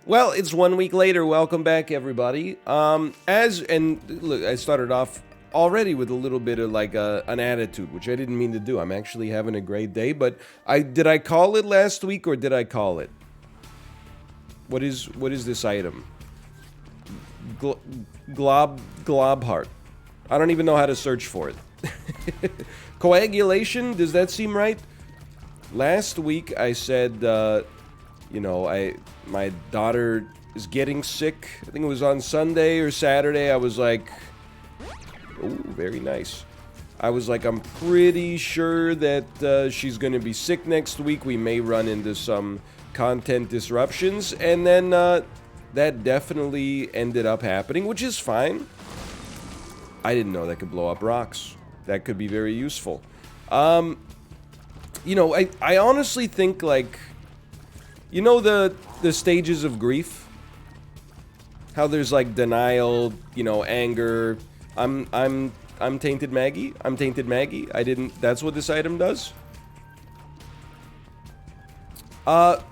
Well, it's 1 week later. Welcome back, everybody. Look, I started off already with a little bit of like an attitude, which I didn't mean to do. I'm actually having a great day, but I call it last week or did I call it? What is this item? Gl- glob heart. I don't even know how to search for it. Coagulation? Does that seem right? Last week I said, my daughter is getting sick. I think it was on Sunday or Saturday. I was like, ooh, very nice. I was like, I'm pretty sure that she's going to be sick next week. We may run into some content disruptions. And then that definitely ended up happening, which is fine. I didn't know that could blow up rocks. That could be very useful. I honestly think, like, the stages of grief? How there's like denial, anger. I'm tainted Maggie. I'm tainted Maggie. I didn't That's what this item does? The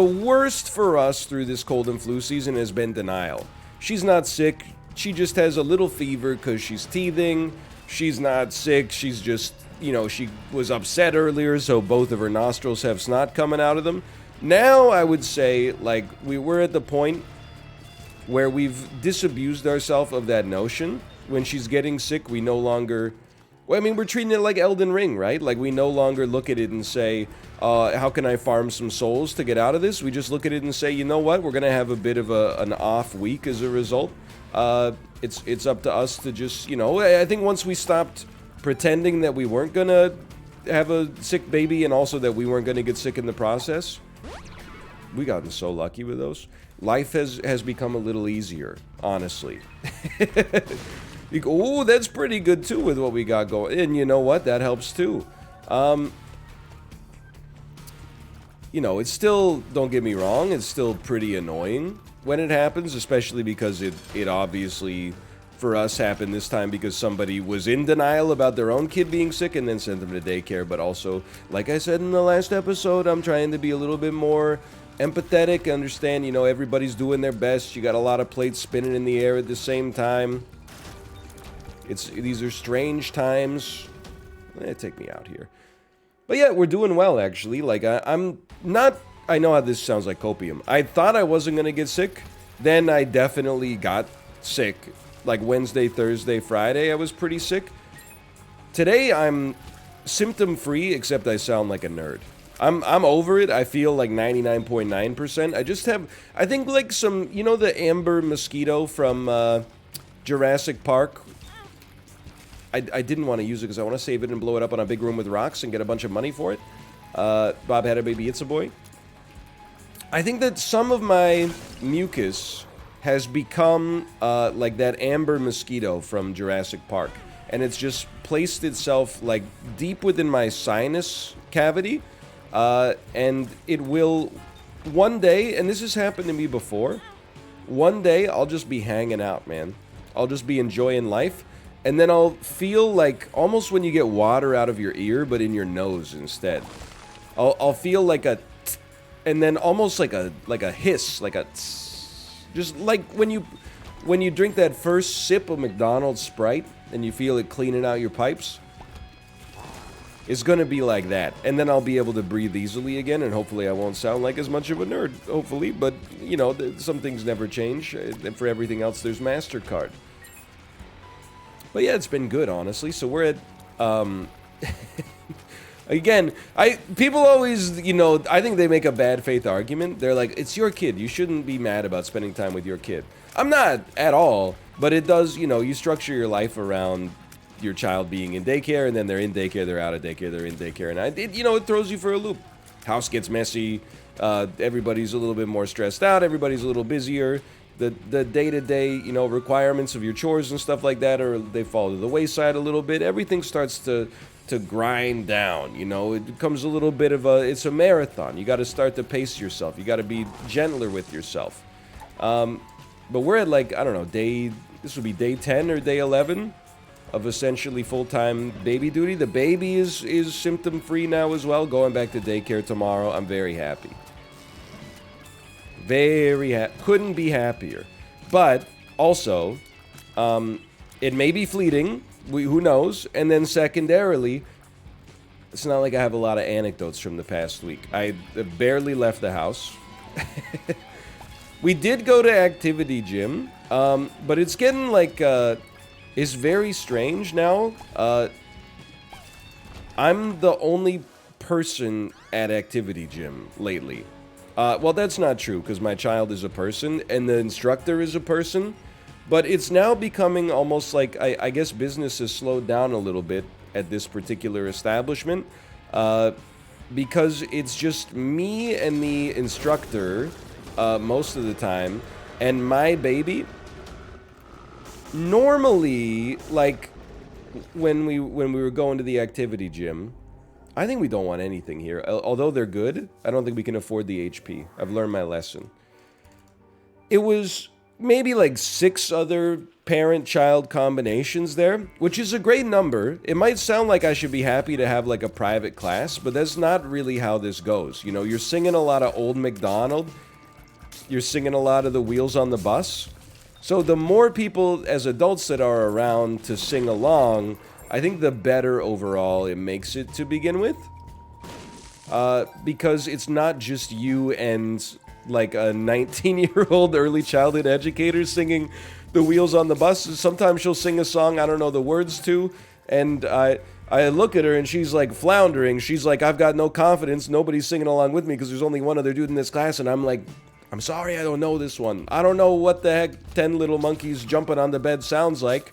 worst for us through this cold and flu season has been denial. She's not sick. She just has a little fever because she's teething. She's not sick. She's just, she was upset earlier, so both of her nostrils have snot coming out of them. Now, I would say, like, we're at the point where we've disabused ourselves of that notion. When she's getting sick, we no longer... Well, I mean, we're treating it like Elden Ring, right? Like, we no longer look at it and say, how can I farm some souls to get out of this? We just look at it and say, you know what? We're going to have a bit of an off week as a result. It's up to us to just, I think once we stopped pretending that we weren't going to have a sick baby and also that we weren't going to get sick in the process, we gotten so lucky with those. Life has become a little easier, honestly. Oh, that's pretty good too with what we got going. And you know what? That helps too. It's still, don't get me wrong, it's still pretty annoying when it happens, especially because it obviously, for us, happened this time because somebody was in denial about their own kid being sick and then sent them to daycare. But also, like I said in the last episode, I'm trying to be a little bit more empathetic, understand, everybody's doing their best. You got a lot of plates spinning in the air at the same time. These are strange times. Take me out here. But yeah, we're doing well, actually. Like, I'm not... I know how this sounds like copium. I thought I wasn't going to get sick. Then I definitely got sick. Like, Wednesday, Thursday, Friday, I was pretty sick. Today, I'm symptom-free, except I sound like a nerd. I'm over it. I feel like 99.9%. I just have... I think, like, some... the amber mosquito from Jurassic Park? I didn't want to use it because I want to save it and blow it up on a big room with rocks and get a bunch of money for it. Bob had a baby, it's a boy. I think that some of my mucus has become like that amber mosquito from Jurassic Park. And it's just placed itself like deep within my sinus cavity. And it will one day, and this has happened to me before, one day I'll just be hanging out, man. I'll just be enjoying life. And then I'll feel like almost when you get water out of your ear, but in your nose instead. I'll feel like a, and then almost like a hiss, like a, just like when you drink that first sip of McDonald's Sprite and you feel it cleaning out your pipes. It's gonna be like that, and then I'll be able to breathe easily again, and hopefully I won't sound like as much of a nerd. Hopefully, but some things never change, and for everything else, there's MasterCard. But yeah, it's been good, honestly. So we're at, again, people always, I think they make a bad faith argument. They're like, it's your kid. You shouldn't be mad about spending time with your kid. I'm not at all, but it does, you structure your life around your child being in daycare, and then they're in daycare, they're out of daycare, they're in daycare, and it throws you for a loop. House gets messy. Everybody's a little bit more stressed out. Everybody's a little busier. The day-to-day, requirements of your chores and stuff like that, or they fall to the wayside a little bit. Everything starts to grind down, It becomes a little bit of it's a marathon. You got to start to pace yourself. You got to be gentler with yourself. But we're at, like, I don't know, this would be day 10 or day 11 of essentially full-time baby duty. The baby is symptom-free now as well, going back to daycare tomorrow. I'm very happy. Couldn't be happier. But also, it may be fleeting. Who knows? And then secondarily, it's not like I have a lot of anecdotes from the past week. I barely left the house. We did go to activity gym, but it's getting like, it's very strange now. I'm the only person at activity gym lately. Well, that's not true, because my child is a person, and the instructor is a person. But it's now becoming almost like, I guess business has slowed down a little bit at this particular establishment. Because it's just me and the instructor most of the time, and my baby. Normally, like, when we were going to the activity gym, I think we don't want anything here. Although they're good, I don't think we can afford the HP. I've learned my lesson. It was maybe like 6 other parent-child combinations there, which is a great number. It might sound like I should be happy to have like a private class, but that's not really how this goes. You know, you're singing a lot of Old MacDonald. You're singing a lot of the Wheels on the Bus. So the more people as adults that are around to sing along, I think the better overall it makes it to begin with. Because it's not just you and like a 19-year-old early childhood educator singing the Wheels on the Bus. Sometimes she'll sing a song I don't know the words to, and I look at her and she's like floundering. She's like, I've got no confidence. Nobody's singing along with me because there's only one other dude in this class, and I'm like, I'm sorry, I don't know this one. I don't know what the heck 10 little monkeys jumping on the bed sounds like.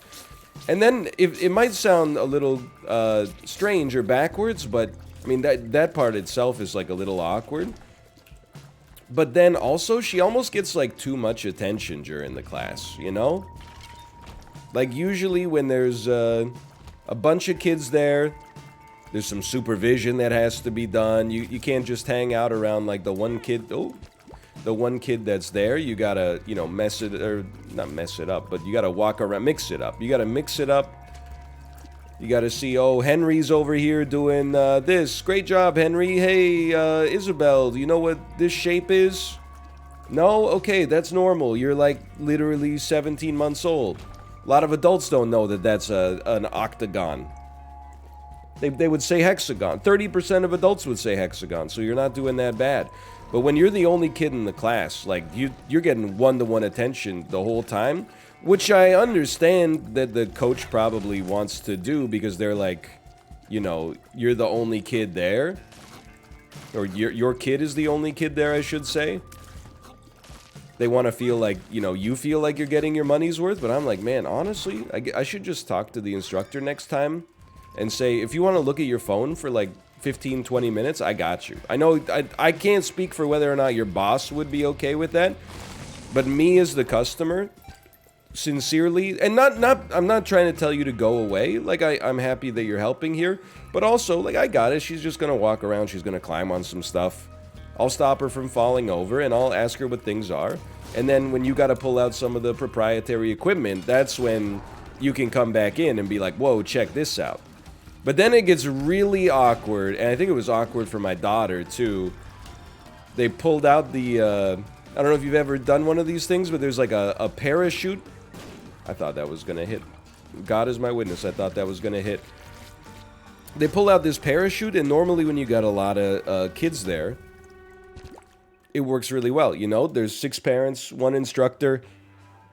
And then it might sound a little strange or backwards, but I mean that part itself is like a little awkward. But then also she almost gets like too much attention during the class, you know? Like usually when there's a bunch of kids there, there's some supervision that has to be done. You can't just hang out around like the one kid. Oh, the one kid that's there. You gotta, you know, mess it, or not mess it up, but you gotta walk around, mix it up. You gotta mix it up. You gotta see, oh, Henry's over here doing this. Great job, Henry. Hey, Isabel, do you know what this shape is? No? Okay, that's normal. You're like literally 17 months old. A lot of adults don't know that that's an octagon. They would say hexagon. 30% of adults would say hexagon, so you're not doing that bad. But when you're the only kid in the class, like, you're getting one-to-one attention the whole time, which I understand that the coach probably wants to do because they're like, you know, you're the only kid there. Or your kid is the only kid there, I should say. They want to feel like, you know, you feel like you're getting your money's worth. But I'm like, man, honestly, I should just talk to the instructor next time and say, if you want to look at your phone for like 15, 20 minutes, I got you. I know I can't speak for whether or not your boss would be okay with that. But me as the customer, sincerely, and I'm not trying to tell you to go away. Like, I'm happy that you're helping here. But also, like, I got it. She's just going to walk around. She's going to climb on some stuff. I'll stop her from falling over, and I'll ask her what things are. And then when you got to pull out some of the proprietary equipment, that's when you can come back in and be like, whoa, check this out. But then it gets really awkward, and I think it was awkward for my daughter, too. They pulled out the, I don't know if you've ever done one of these things, but there's like a parachute. I thought that was going to hit. God is my witness, I thought that was going to hit. They pull out this parachute, and normally when you got a lot of kids there, it works really well, you know? There's 6 parents, 1 instructor.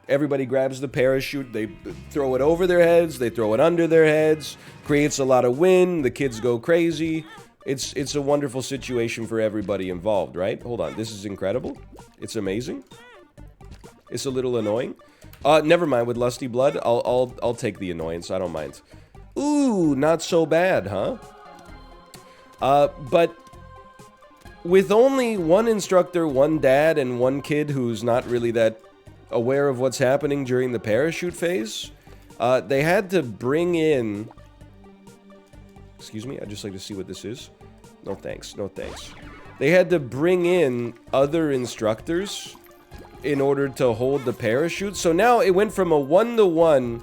Everybody grabs the parachute, they throw it over their heads, they throw it under their heads, creates a lot of wind, the kids go crazy. It's a wonderful situation for everybody involved, right? Hold on, this is incredible. It's amazing. It's a little annoying. Never mind, with Lusty Blood, I'll take the annoyance, I don't mind. Ooh, not so bad, huh? But with only 1 instructor, 1 dad, and 1 kid who's not really that aware of what's happening during the parachute phase, they had to bring in... Excuse me, I'd just like to see what this is. No thanks, no thanks. They had to bring in other instructors in order to hold the parachute. So now it went from a 1-to-1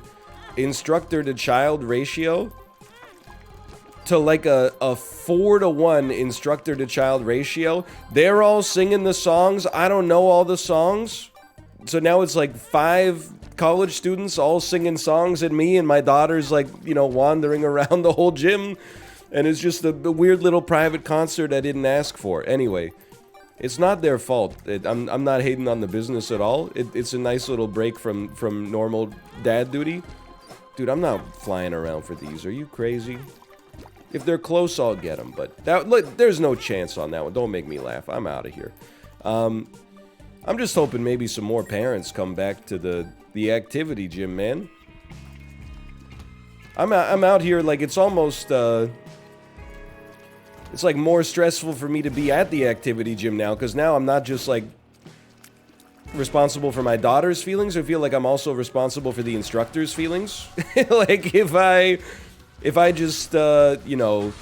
instructor to child ratio to like a 4-to-1 instructor to child ratio. They're all singing the songs. I don't know all the songs. So now it's like 5 college students all singing songs and me and my daughter's like, you know, wandering around the whole gym. And it's just a weird little private concert I didn't ask for. Anyway, it's not their fault. I'm not hating on the business at all. It's a nice little break from normal dad duty. Dude, I'm not flying around for these. Are you crazy? If they're close, I'll get them. But there's no chance on that one. Don't make me laugh. I'm out of here. I'm just hoping maybe some more parents come back to the activity gym, man. I'm out here like it's almost it's like more stressful for me to be at the activity gym now, because now I'm not just like responsible for my daughter's feelings. I feel like I'm also responsible for the instructor's feelings. Like if I just you know,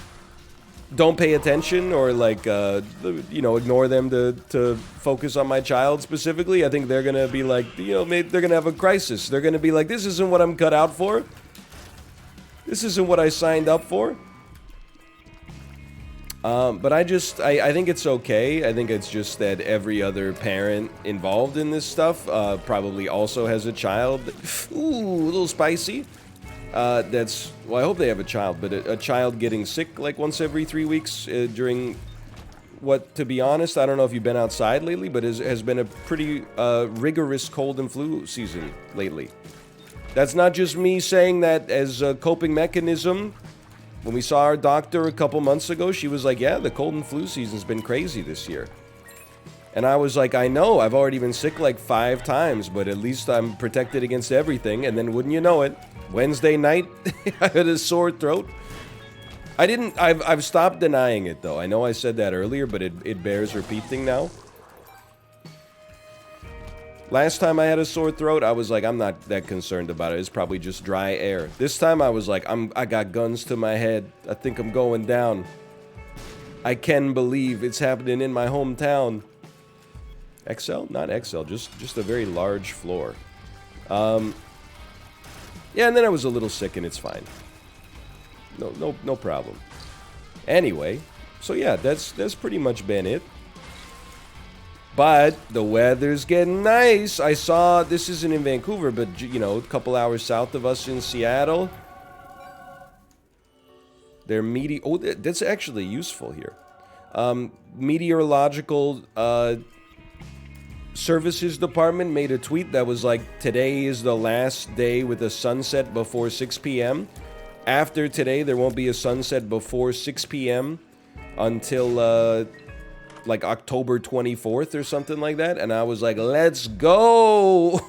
don't pay attention or like you know, ignore them to focus on my child specifically, I think they're gonna be like, you know, maybe they're gonna have a crisis. They're gonna be like, this isn't what I'm cut out for. This isn't what I signed up for. But I think it's okay. I think it's just that every other parent involved in this stuff probably also has a child. Ooh, a little spicy. That's, well, I hope they have a child, but a child getting sick like once every 3 weeks during what, to be honest, I don't know if you've been outside lately, but has been a pretty rigorous cold and flu season lately. That's not just me saying that as a coping mechanism. When we saw our doctor a couple months ago, she was like, yeah, the cold and flu season's been crazy this year. And I was like, I know, I've already been sick like 5 times, but at least I'm protected against everything. And then wouldn't you know it, Wednesday night, I had a sore throat. I've stopped denying it though. I know I said that earlier, but it bears repeating now. Last time I had a sore throat, I was like, I'm not that concerned about it. It's probably just dry air. This time I was like, I got guns to my head. I think I'm going down. I can believe it's happening in my hometown. XL? Not XL, just a very large floor. Yeah, and then I was a little sick and it's fine. No problem. Anyway, so yeah, that's pretty much been it. But the weather's getting nice. I saw, this isn't in Vancouver, but, you know, a couple hours south of us in Seattle. They're oh, that's actually useful here. Meteorological Services Department made a tweet that was like, today is the last day with a sunset before 6 p.m. After today, there won't be a sunset before 6 p.m. until, like October 24th or something like that. And I was like, let's go.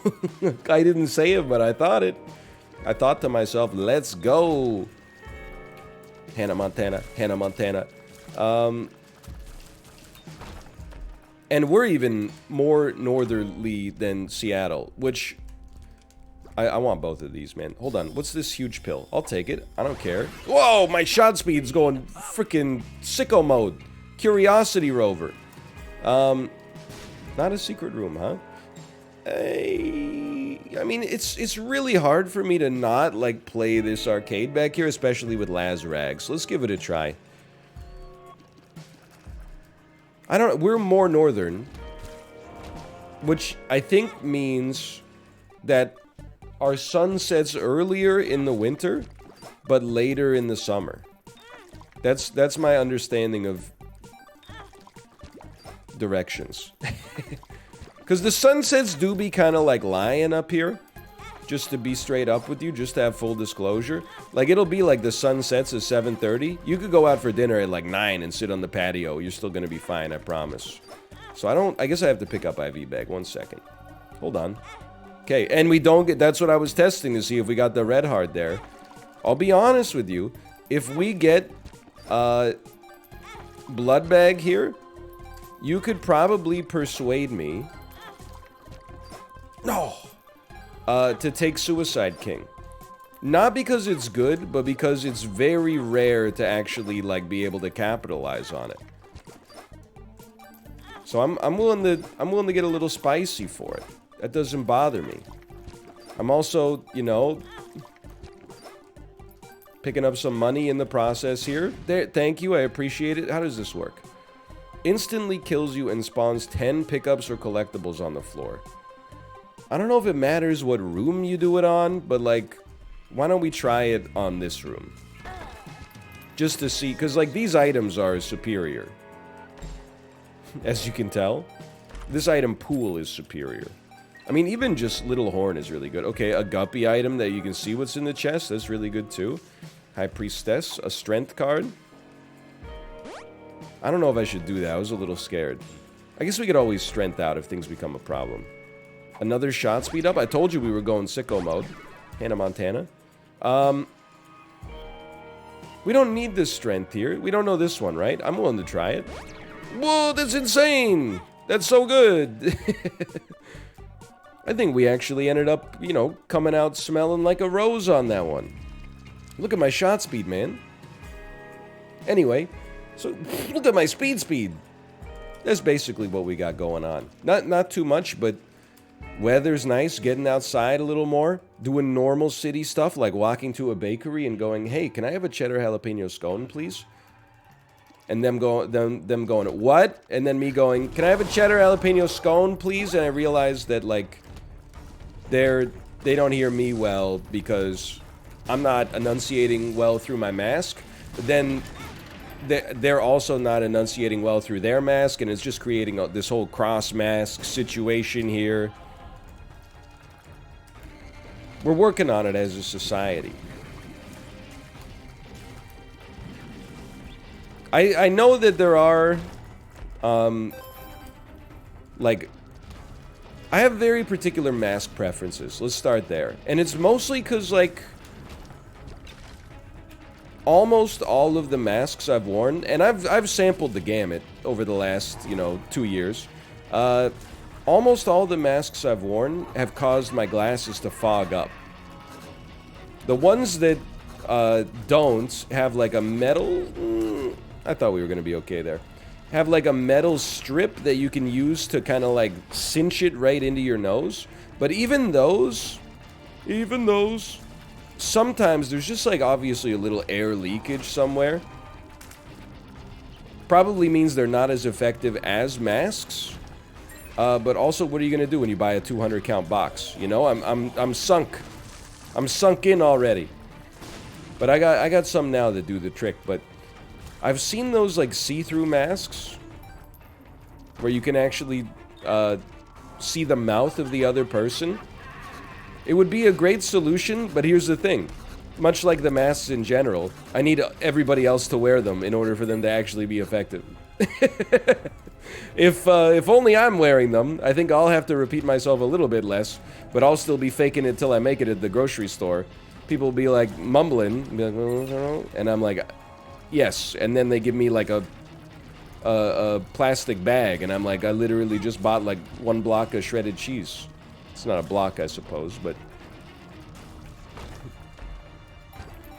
I didn't say it, but I thought it. I thought to myself, let's go. Hannah Montana. And we're even more northerly than Seattle, which I want both of these, man. Hold on. What's this huge pill? I'll take it. I don't care. Whoa, my shot speed's going freaking sicko mode. Curiosity rover. Not a secret room, huh? I mean, it's really hard for me to not, like, play this arcade back here, especially with Lazrag. So let's give it a try. We're more northern, which I think means that our sun sets earlier in the winter, but later in the summer. That's my understanding of directions. Because the sunsets do be kind of like lying up here. Just to be straight up with you, just to have full disclosure. Like, it'll be like the sun sets at 7:30. You could go out for dinner at like 9 and sit on the patio. You're still gonna be fine, I promise. So I guess I have to pick up IV bag. 1 second. Hold on. Okay, and we don't get, that's what I was testing to see if we got the red heart there. I'll be honest with you. If we get blood bag here, you could probably persuade me to take Suicide King. Not because it's good, but because it's very rare to actually, like, be able to capitalize on it. So I'm willing to get a little spicy for it. That doesn't bother me. I'm also, you know, Picking up some money in the process here. There, thank you, I appreciate it. How does this work? Instantly kills you and spawns 10 pickups or collectibles on the floor. I don't know if it matters what room you do it on, but like, why don't we try it on this room? Just to see, because like these items are superior. As you can tell. This item pool is superior. I mean, even just Little Horn is really good. Okay, a guppy item that you can see what's in the chest. That's really good too. High Priestess, a strength card. I don't know if I should do that. I was a little scared. I guess we could always strength out if things become a problem. Another shot speed up. I told you we were going sicko mode. Hannah Montana. We don't need this strength here. We don't know this one, right? I'm willing to try it. Whoa, that's insane! That's so good! I think we actually ended up, you know, coming out smelling like a rose on that one. Look at my shot speed, man. Anyway, so look at my speed. That's basically what we got going on. Not too much, but weather's nice, getting outside a little more, doing normal city stuff like walking to a bakery and going, "Hey, can I have a cheddar jalapeno scone, please?" And them going, "What?" And then me going, "Can I have a cheddar jalapeno scone, please?" And I realized that like they don't hear me well because I'm not enunciating well through my mask. But then they're also not enunciating well through their mask, and it's just creating this whole cross mask situation here. We're working on it as a society. I know that there are, like, I have very particular mask preferences. Let's start there. And it's mostly because, like, almost all of the masks I've worn, and I've sampled the gamut over the last, 2 years. Almost all the masks I've worn have caused my glasses to fog up. The ones that don't have like a metal... I thought we were going to be okay there. Have like a metal strip that you can use to kind of like cinch it right into your nose. But even those, sometimes there's just like obviously a little air leakage somewhere. Probably means they're not as effective as masks. But also, what are you going to do when you buy a 200 count box? You know, I'm sunk. I'm sunk in already. But I got some now that do the trick, but I've seen those like see-through masks where you can actually see the mouth of the other person. It would be a great solution, but here's the thing. Much like the masks in general, I need everybody else to wear them in order for them to actually be effective. If only I'm wearing them, I think I'll have to repeat myself a little bit less, but I'll still be faking it till I make it at the grocery store. People will be like mumbling, be like, and I'm like, yes, and then they give me like a plastic bag, and I'm like, I literally just bought like 1 block of shredded cheese. It's not a block, I suppose, but...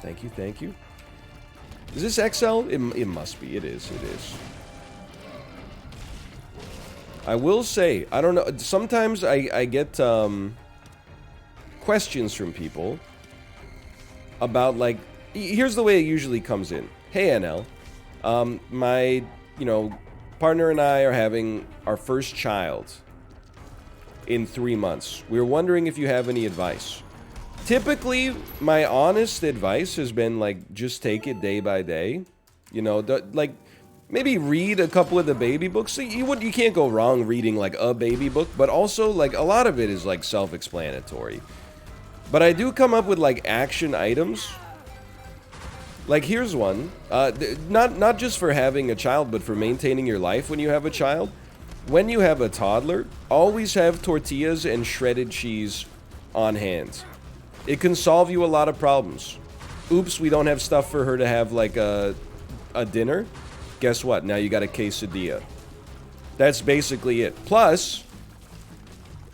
Thank you, thank you. Is this XL? It must be, it is. I will say, I don't know, sometimes I get questions from people about like, here's the way it usually comes in. Hey NL, my, partner and I are having our first child in 3 months. We're wondering if you have any advice. Typically, my honest advice has been like, just take it day by day. Like, maybe read a couple of the baby books. You can't go wrong reading like a baby book, but also like a lot of it is like self-explanatory. But I do come up with like action items. Like here's one, not just for having a child, but for maintaining your life when you have a child. When you have a toddler, always have tortillas and shredded cheese on hand. It can solve you a lot of problems. Oops, we don't have stuff for her to have like a dinner. Guess what? Now you got a quesadilla. That's basically it. Plus,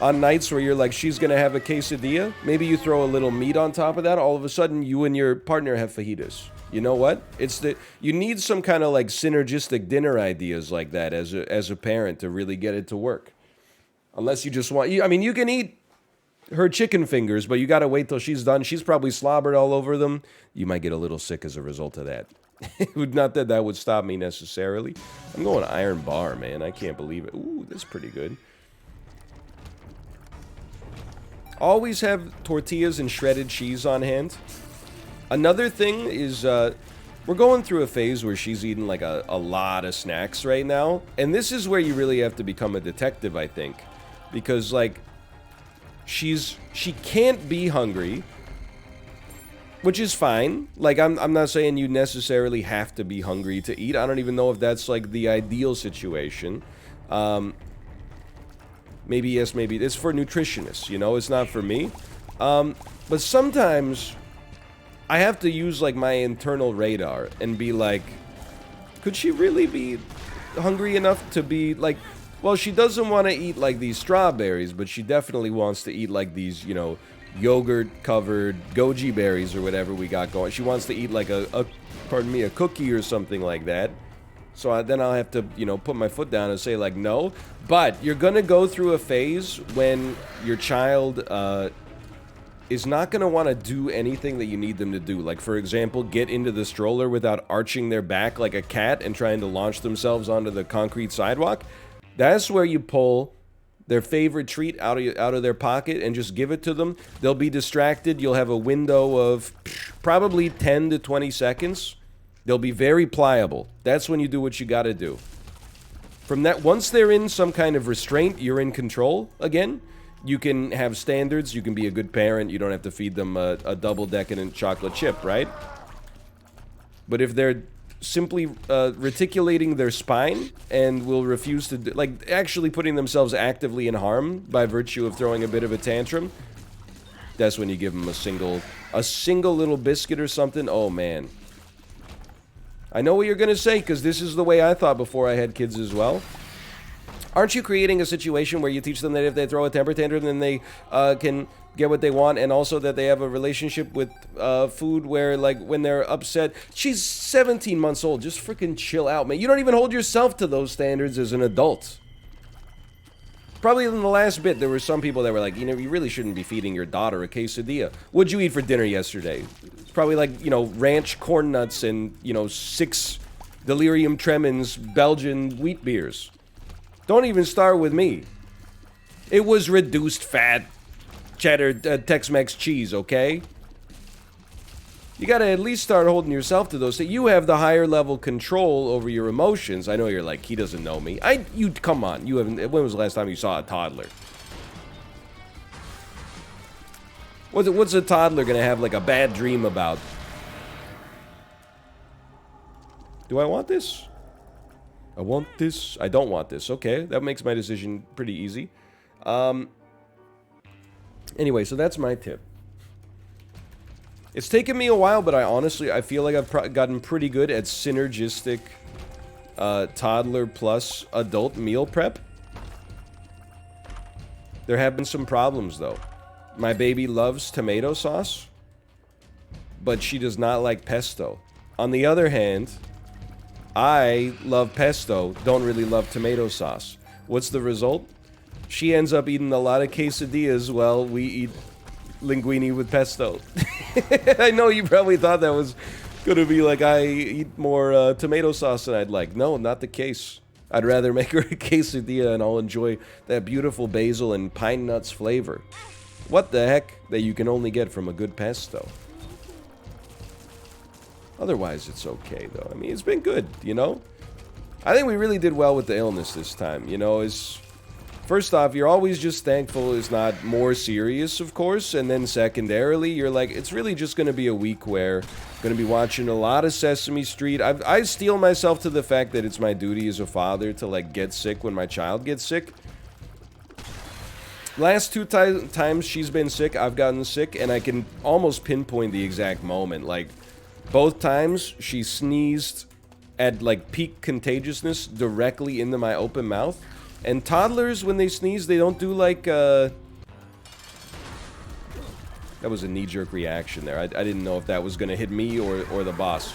on nights where you're like, she's gonna have a quesadilla, maybe you throw a little meat on top of that, all of a sudden you and your partner have fajitas. You know what? You need some kind of like synergistic dinner ideas like that as a parent to really get it to work. Unless you just want, you can eat her chicken fingers, but you gotta wait till she's done. She's probably slobbered all over them. You might get a little sick as a result of that. Not that that would stop me necessarily. I'm going iron bar, man. I can't believe it. Ooh, that's pretty good. Always have tortillas and shredded cheese on hand. Another thing is, we're going through a phase where she's eating like a lot of snacks right now. And this is where you really have to become a detective, I think. Because, like, she can't be hungry, which is fine. Like, I'm not saying you necessarily have to be hungry to eat. I don't even know if that's, like, the ideal situation. Maybe yes, maybe. It's for nutritionists, you know? It's not for me. But sometimes I have to use, like, my internal radar and be like, could she really be hungry enough to be, like... Well, she doesn't want to eat, like, these strawberries, but she definitely wants to eat, like, these, you know, yogurt-covered goji berries or whatever we got going. She wants to eat, like, a cookie or something like that. So then I'll have to, you know, put my foot down and say, like, no. But you're going to go through a phase when your child is not going to want to do anything that you need them to do. Like, for example, get into the stroller without arching their back like a cat and trying to launch themselves onto the concrete sidewalk. That's where you pull their favorite treat out of their pocket and just give it to them. They'll be distracted. You'll have a window of probably 10 to 20 seconds. They'll be very pliable. That's when you do what you got to do. From that, once they're in some kind of restraint, you're in control again. You can have standards. You can be a good parent. You don't have to feed them a double-decadent chocolate chip, right? But if they're simply reticulating their spine and will refuse to like actually putting themselves actively in harm by virtue of throwing a bit of a tantrum, that's when you give them a single little biscuit or something. Oh man, I know what you're gonna say, because this is the way I thought before I had kids as well. Aren't you creating a situation where you teach them that if they throw a temper tantrum, then they can get what they want, and also that they have a relationship with food where, like, when they're upset... She's 17 months old. Just freaking chill out, man. You don't even hold yourself to those standards as an adult. Probably in the last bit, there were some people that were like, you know, you really shouldn't be feeding your daughter a quesadilla. What'd you eat for dinner yesterday? It's probably like, you know, ranch corn nuts and, you know, 6 delirium tremens Belgian wheat beers. Don't even start with me. It was reduced fat cheddar Tex-Mex cheese, okay? You gotta at least start holding yourself to those things. You have the higher level control over your emotions. I know you're like, he doesn't know me. Come on. You haven't. When was the last time you saw a toddler? What's a toddler gonna have, like, a bad dream about? Do I want this? I want this. I don't want this. Okay, that makes my decision pretty easy. Anyway, so that's my tip. It's taken me a while, but I feel like I've gotten pretty good at synergistic toddler plus adult meal prep. There have been some problems, though. My baby loves tomato sauce, but she does not like pesto. On the other hand, I love pesto, don't really love tomato sauce. What's the result? She ends up eating a lot of quesadillas while we eat linguine with pesto. I know you probably thought that was going to be like I eat more tomato sauce than I'd like. No, not the case. I'd rather make her a quesadilla and I'll enjoy that beautiful basil and pine nuts flavor. What the heck that you can only get from a good pesto. Otherwise, it's okay, though. I mean, it's been good, you know? I think we really did well with the illness this time, you know? First off, you're always just thankful it's not more serious, of course, and then secondarily, you're like, it's really just going to be a week where I'm going to be watching a lot of Sesame Street. I steel myself to the fact that it's my duty as a father to, like, get sick when my child gets sick. Last 2 times she's been sick, I've gotten sick, and I can almost pinpoint the exact moment. Like, both times she sneezed at, like, peak contagiousness directly into my open mouth. And toddlers, when they sneeze, they don't do, like, That was a knee-jerk reaction there. I didn't know if that was going to hit me or the boss.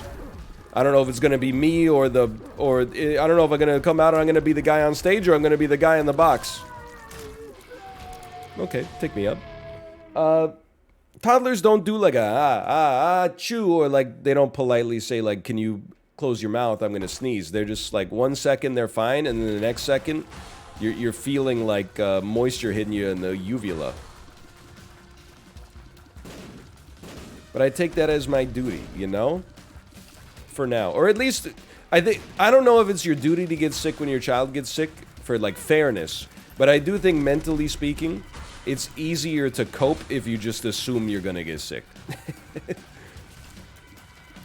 I don't know if it's going to be me I don't know if I'm going to come out and I'm going to be the guy on stage or I'm going to be the guy in the box. Okay, take me up. Toddlers don't do like a chew, or like they don't politely say like, can you close your mouth, I'm gonna sneeze. They're just like 1 second they're fine, and then the next second you're feeling like moisture hitting you in the uvula. But I take that as my duty, you know? For now. Or at least, I don't know if it's your duty to get sick when your child gets sick, for like fairness. But I do think, mentally speaking, it's easier to cope if you just assume you're gonna get sick.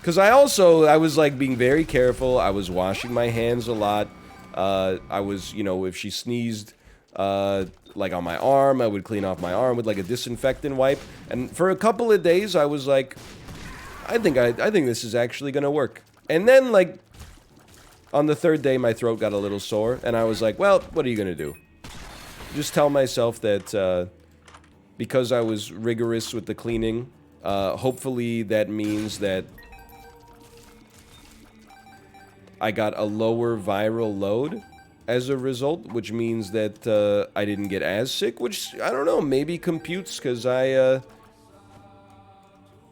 Because I was like being very careful. I was washing my hands a lot. I was, you know, if she sneezed, like on my arm, I would clean off my arm with like a disinfectant wipe. And for a couple of days, I was like, I think this is actually gonna work. And then, like, on the third day, my throat got a little sore, and I was like, well, what are you gonna do? Just tell myself that, because I was rigorous with the cleaning, hopefully that means that I got a lower viral load as a result, which means that I didn't get as sick, which, I don't know, maybe computes, because I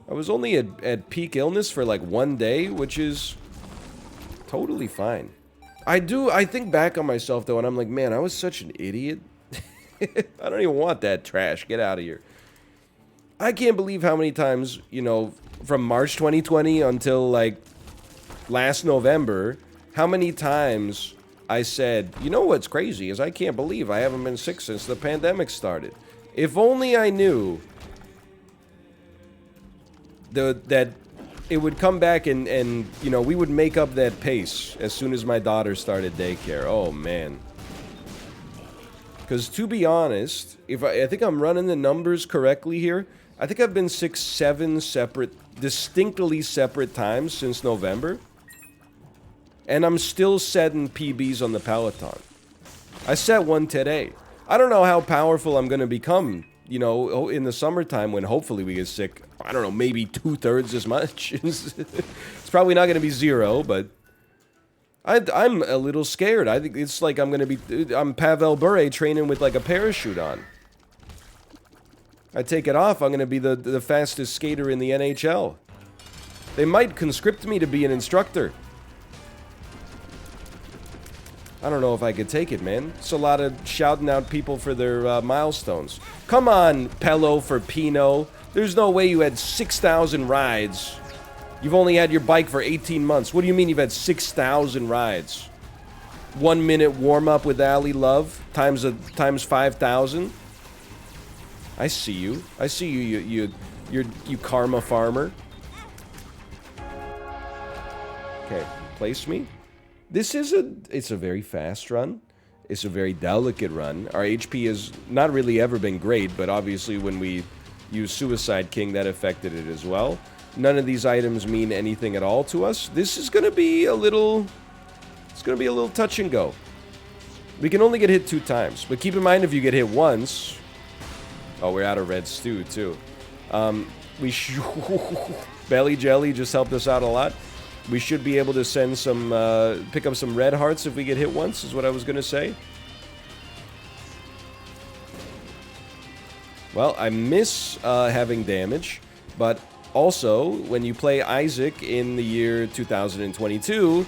was only at peak illness for like 1 day, which is totally fine. I think back on myself, though, and I'm like, man, I was such an idiot. I don't even want that trash. Get out of here. I can't believe how many times, you know, from March 2020 until, like, last November, how many times I said, you know what's crazy is I can't believe I haven't been sick since the pandemic started. If only I knew that it would come back and, you know, we would make up that pace as soon as my daughter started daycare. Oh, man. Because to be honest, if I think I'm running the numbers correctly here, I think I've been sick 7 distinctly separate times since November. And I'm still setting PBs on the Peloton. I set one today. I don't know how powerful I'm going to become, you know, in the summertime when hopefully we get sick. I don't know, maybe 2/3 as much. It's probably not going to be 0, but I'm a little scared. I think it's like I'm Pavel Bure training with like a parachute on. I take it off, I'm going to be the fastest skater in the NHL. They might conscript me to be an instructor. I don't know if I could take it, man. It's a lot of shouting out people for their milestones. Come on, Pello for Pino. There's no way you had 6,000 rides. You've only had your bike for 18 months. What do you mean you've had 6,000 rides? 1 minute warm-up with Ali Love times 5,000? I see you. I see you, you karma farmer. Okay, place me. This is it's a very fast run. It's a very delicate run. Our HP has not really ever been great, but obviously when we use Suicide King, that affected it as well. None of these items mean anything at all to us. This is going to be a little... It's going to be a little touch and go. We can only get hit 2 times, but keep in mind if you get hit once... Oh, we're out of red stew, too. Belly Jelly just helped us out a lot. We should be able to send some, pick up some red hearts if we get hit once, is what I was going to say. Well, I miss having damage, but also, when you play Isaac in the year 2022,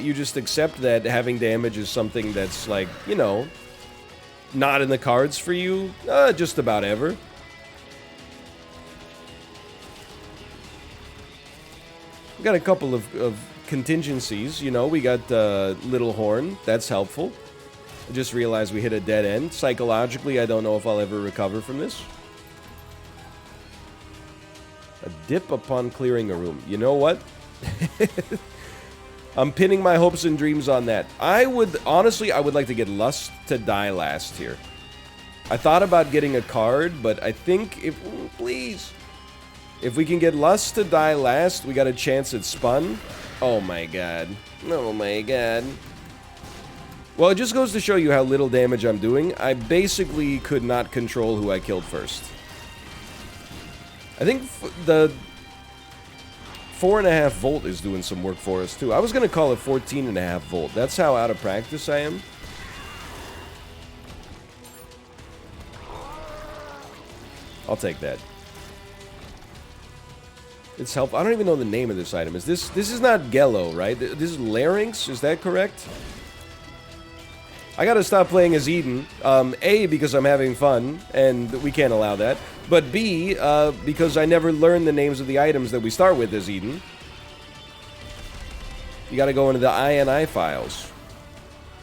you just accept that having damage is something that's, like, you know, not in the cards for you just about ever. We got a couple of contingencies, you know. We got Little Horn. That's helpful. I just realized we hit a dead end. Psychologically, I don't know if I'll ever recover from this. A dip upon clearing a room. You know what? I'm pinning my hopes and dreams on that. Honestly, I would like to get Lust to Die last here. I thought about getting a card, but I think please... If we can get Lust to Die last, we got a chance at Spun. Oh my god. Oh my god. Well, it just goes to show you how little damage I'm doing. I basically could not control who I killed first. I think the 4.5 volt is doing some work for us, too. I was going to call it 14.5 volt. That's how out of practice I am. I'll take that. It's helpful. I don't even know the name of this item. This is not Gello, right? This is Larynx, is that correct? I gotta stop playing as Eden. A, because I'm having fun, and we can't allow that. But B, because I never learned the names of the items that we start with as Eden. You gotta go into the INI files.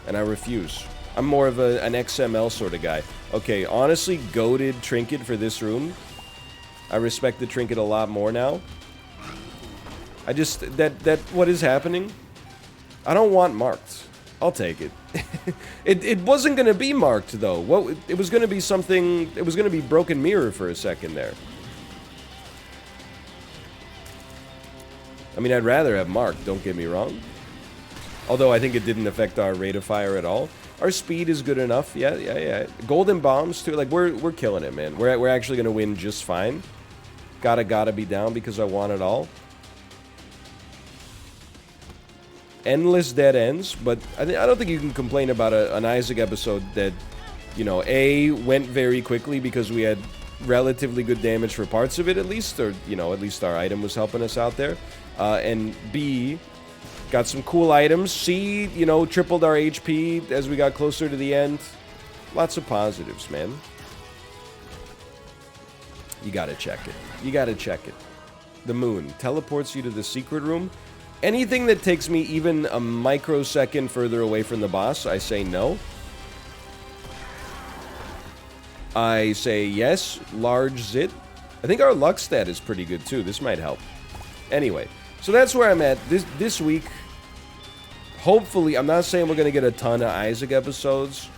And I refuse. I'm more of an XML sort of guy. Okay, honestly, goated trinket for this room. I respect the trinket a lot more now. I just, what is happening? I don't want marked. I'll take it. It wasn't gonna be marked though. It was gonna be something, it was gonna be Broken Mirror for a second there. I mean, I'd rather have marked, don't get me wrong. Although I think it didn't affect our rate of fire at all. Our speed is good enough, yeah. Golden bombs too, like we're killing it, man. We're actually gonna win just fine. Gotta be down because I want it all. Endless dead ends, but I don't think you can complain about an Isaac episode that, you know, A, went very quickly because we had relatively good damage for parts of it at least, or, you know, at least our item was helping us out there. And B, got some cool items. C, you know, tripled our HP as we got closer to the end. Lots of positives, man. You gotta check it. You gotta check it. The moon teleports you to the secret room. Anything that takes me even a microsecond further away from the boss, I say no. I say yes, large zit. I think our luck stat is pretty good too. This might help. Anyway, so that's where I'm at this week. Hopefully, I'm not saying we're going to get a ton of Isaac episodes.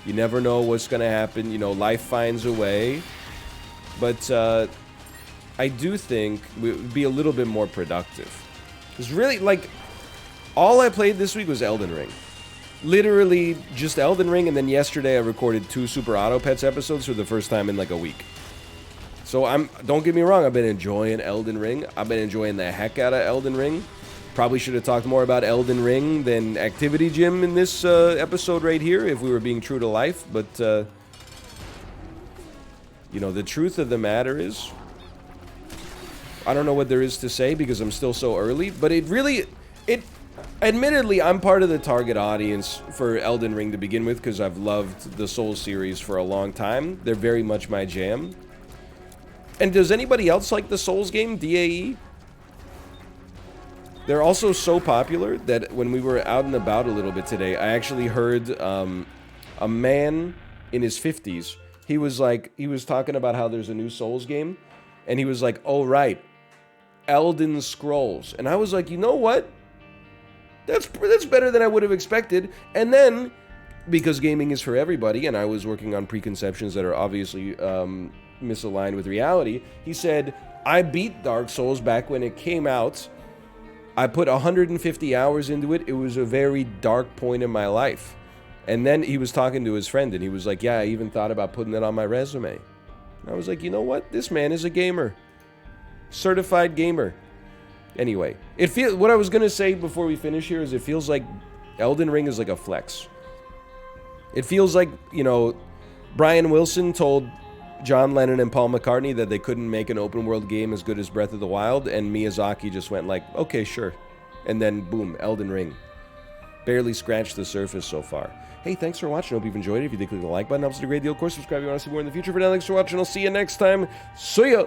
You never know what's going to happen. You know, life finds a way. But I do think we would be a little bit more productive. Because really, like, all I played this week was Elden Ring. Literally just Elden Ring, and then yesterday I recorded 2 Super Auto Pets episodes for the first time in like a week. So don't get me wrong, I've been enjoying Elden Ring. I've been enjoying the heck out of Elden Ring. Probably should have talked more about Elden Ring than Activity Gym in this episode right here, if we were being true to life. But, you know, the truth of the matter is, I don't know what there is to say because I'm still so early, but admittedly, I'm part of the target audience for Elden Ring to begin with because I've loved the Souls series for a long time. They're very much my jam. And does anybody else like the Souls game, DAE? They're also so popular that when we were out and about a little bit today, I actually heard a man in his 50s. He was talking about how there's a new Souls game, and he was like, "Oh right, Elden Scrolls." And I was like, you know what? That's better than I would have expected. And then, because gaming is for everybody, and I was working on preconceptions that are obviously misaligned with reality, he said, I beat Dark Souls back when it came out. I put 150 hours into it. It was a very dark point in my life. And then he was talking to his friend, and he was like, yeah, I even thought about putting it on my resume. And I was like, you know what? This man is a gamer. Certified gamer. Anyway, what I was going to say before we finish here is it feels like Elden Ring is like a flex. It feels like, you know, Brian Wilson told John Lennon and Paul McCartney that they couldn't make an open world game as good as Breath of the Wild, and Miyazaki just went like, okay, sure. And then, boom, Elden Ring. Barely scratched the surface so far. Hey, thanks for watching. Hope you've enjoyed it. If you did, click the like button. Helps us a great deal. Of course, subscribe if you want to see more in the future. For now, thanks for watching. I'll see you next time. See ya!